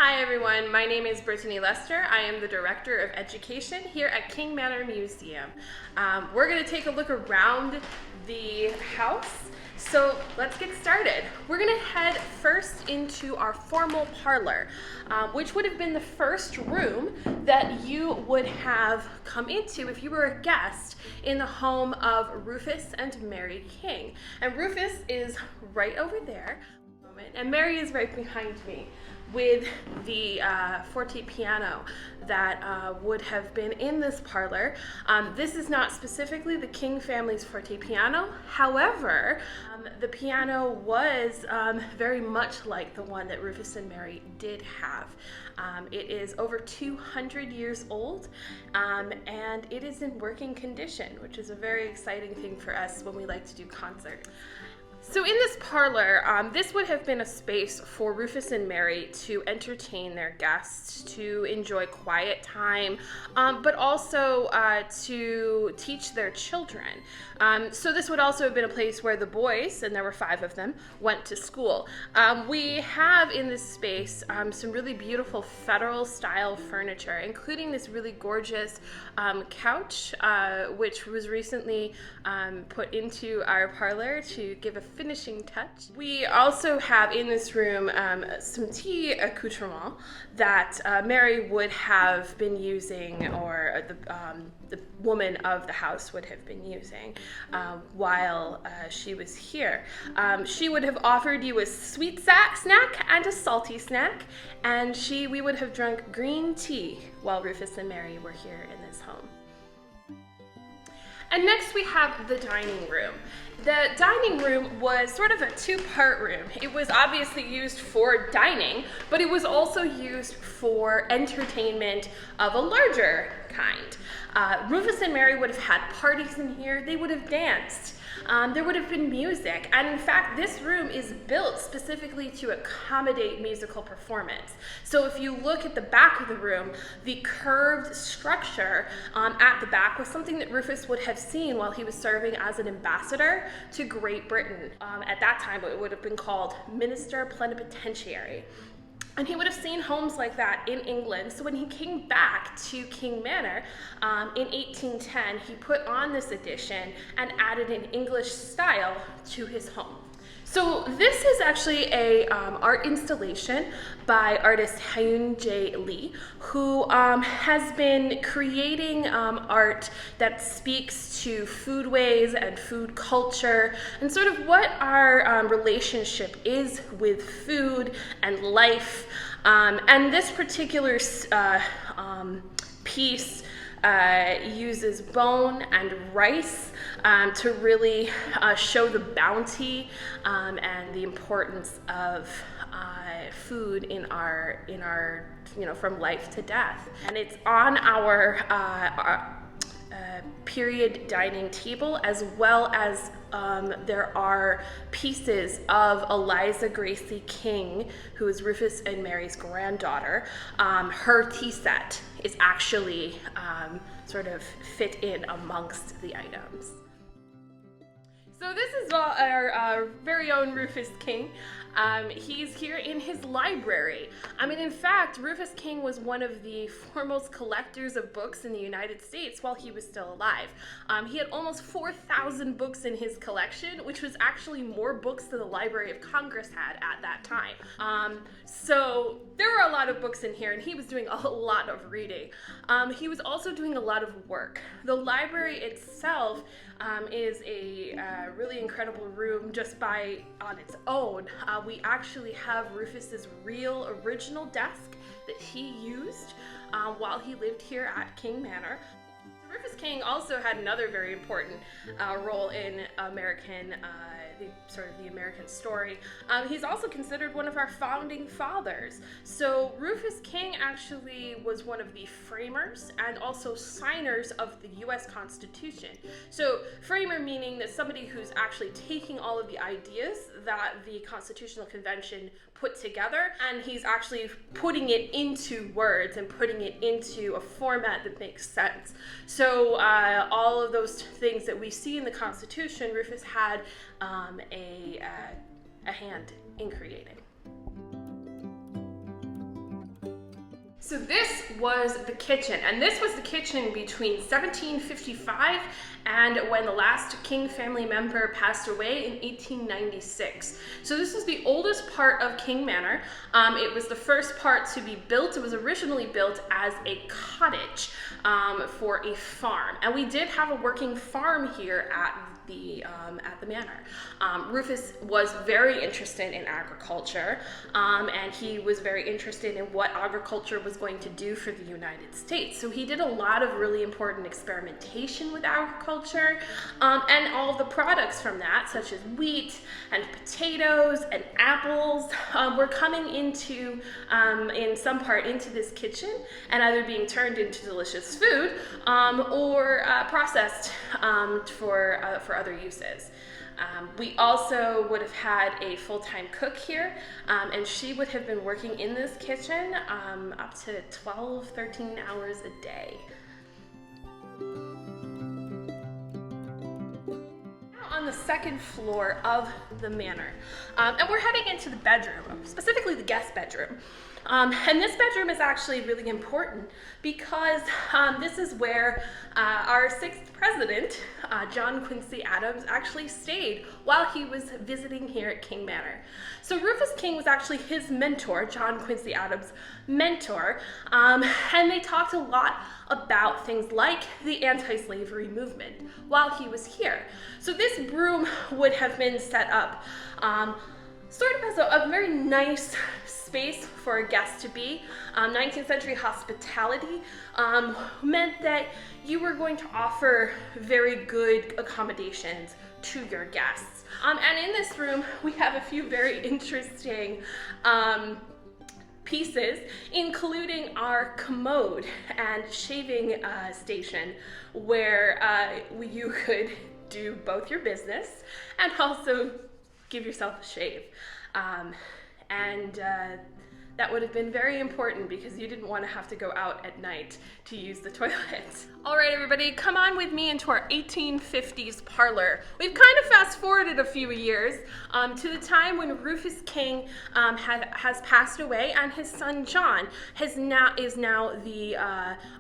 Hi everyone, my name is Brittany Lester. I am the Director of Education here at King Manor Museum. We're going to take a look around the house, so let's get started. We're going to head first into our formal parlor, which would have been the first room that you would have come into if you were a guest in the home of Rufus and Mary King. And Rufus is right over there, and Mary is right behind me, with the forte piano that would have been in this parlor. This is not specifically the King family's forte piano. However, the piano was very much like the one that Rufus and Mary did have. It is over 200 years old, and it is in working condition, which is a very exciting thing for us when we like to do concerts. So in this parlor, this would have been a space for Rufus and Mary to entertain their guests, to enjoy quiet time, but also to teach their children. So this would also have been a place where the boys, and there were 5 of them, went to school. We have in this space some really beautiful federal style furniture, including this really gorgeous couch, which was recently put into our parlor to give a finishing touch. We also have in this room some tea accoutrement that Mary would have been using, or the woman of the house would have been using while she was here. She would have offered you a sweet snack and a salty snack, and we would have drunk green tea while Rufus and Mary were here in this home. And next we have the dining room. The dining room was sort of a 2-part room. It was obviously used for dining, but it was also used for entertainment of a larger kind. Rufus and Mary would have had parties in here. They would have danced. There would have been music, and in fact this room is built specifically to accommodate musical performance. So if you look at the back of the room, the curved structure at the back was something that Rufus would have seen while he was serving as an ambassador to Great Britain. At that time it would have been called Minister Plenipotentiary. And he would have seen homes like that in England. So when he came back to King Manor in 1810, he put on this addition and added an English style to his home. So this is actually a art installation by artist Hyun Jae Lee, who has been creating art that speaks to foodways and food culture and sort of what our relationship is with food and life. And this particular piece uses bone and rice to really show the bounty and the importance of food in our from life to death. And it's on our period dining table, as well as there are pieces of Eliza Gracie King, who is Rufus and Mary's granddaughter. Her tea set is actually sort of fit in amongst the items. So this is our very own Rufus King. He's here in his library. I mean, in fact, Rufus King was one of the foremost collectors of books in the United States while he was still alive. He had almost 4,000 books in his collection, which was actually more books than the Library of Congress had at that time. So there were a lot of books in here, and he was doing a lot of reading. He was also doing a lot of work. The library itself is a really incredible room just on its own. We actually have Rufus's real original desk that he used while he lived here at King Manor. Rufus King also had another very important role in the American story. He's also considered one of our founding fathers. So Rufus King actually was one of the framers and also signers of the U.S. Constitution. So framer meaning that somebody who's actually taking all of the ideas that the Constitutional Convention put together, and he's actually putting it into words and putting it into a format that makes sense. So all of those things that we see in the Constitution, Rufus had a hand in creating. So this was the kitchen, and this was the kitchen between 1755 and when the last King family member passed away in 1896. So this is the oldest part of King Manor. It was the first part to be built. It was originally built as a cottage for a farm, and we did have a working farm here at the manor. Rufus was very interested in agriculture, and he was very interested in what agriculture was going to do for the United States. So he did a lot of really important experimentation with agriculture, and all of the products from that, such as wheat and potatoes and apples, were coming into, in some part, into this kitchen and either being turned into delicious food or processed for other uses. We also would have had a full-time cook here, and she would have been working in this kitchen up to 12, 13 hours a day. On the second floor of the manor, and we're heading into the bedroom, specifically the guest bedroom. And this bedroom is actually really important because this is where our 6th president, John Quincy Adams, actually stayed while he was visiting here at King Manor. So Rufus King was actually his mentor, John Quincy Adams' mentor, and they talked a lot about things like the anti-slavery movement while he was here. So this room would have been set up sort of as a very nice space for a guest to be. 19th century hospitality meant that you were going to offer very good accommodations to your guests. And in this room, we have a few very interesting pieces, including our commode and shaving station, where you could do both your business and also give yourself a shave. That would have been very important because you didn't want to have to go out at night to use the toilet. All right, everybody, come on with me into our 1850s parlor. We've kind of fast forwarded a few years to the time when Rufus King has passed away, and his son John is now the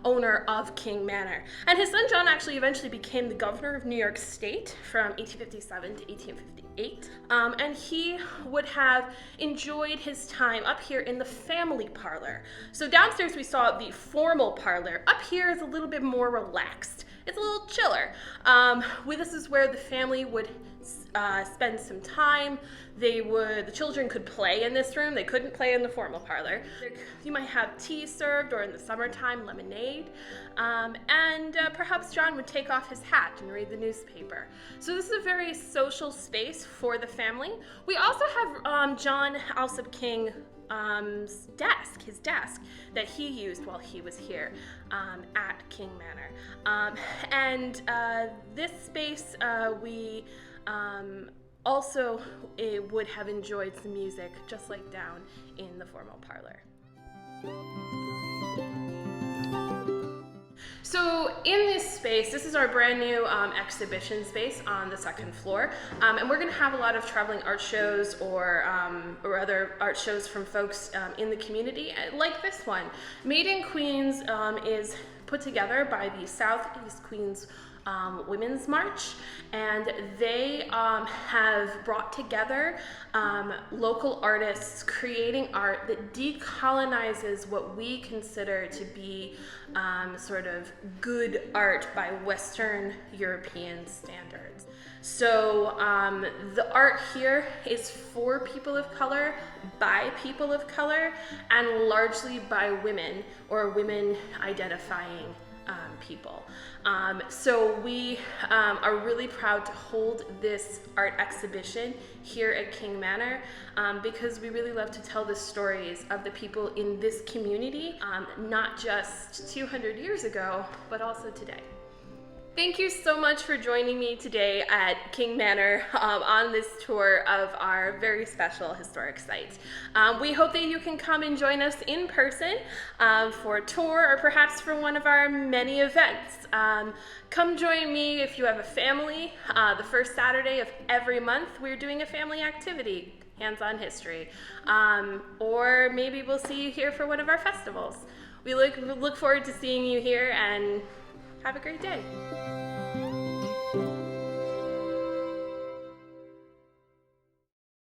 owner of King Manor. And his son John actually eventually became the governor of New York State from 1857 to 1858. And he would have enjoyed his time up here in the family parlor. So downstairs we saw the formal parlor. Up here is a little bit more relaxed. It's a little chiller. This is where the family would spend some time. The children could play in this room. They couldn't play in the formal parlor. You might have tea served, or in the summertime, lemonade. And perhaps John would take off his hat and read the newspaper. So this is a very social space for the family. We also have John Alsop King his desk that he used while he was here at King Manor. This space we also would have enjoyed some music, just like down in the formal parlor. So in this space, this is our brand new exhibition space on the second floor, and we're going to have a lot of traveling art shows or other art shows from folks in the community, like this one. Made in Queens is put together by the Southeast Queens Women's March, and they have brought together local artists creating art that decolonizes what we consider to be sort of good art by Western European standards. So the art here is for people of color, by people of color, and largely by women or women identifying people. So we are really proud to hold this art exhibition here at King Manor because we really love to tell the stories of the people in this community, not just 200 years ago, but also today. Thank you so much for joining me today at King Manor on this tour of our very special historic site. We hope that you can come and join us in person for a tour or perhaps for one of our many events. Come join me if you have a family. The first Saturday of every month, we're doing a family activity. hands-on history. Or maybe we'll see you here for one of our festivals. We look forward to seeing you here, and have a great day.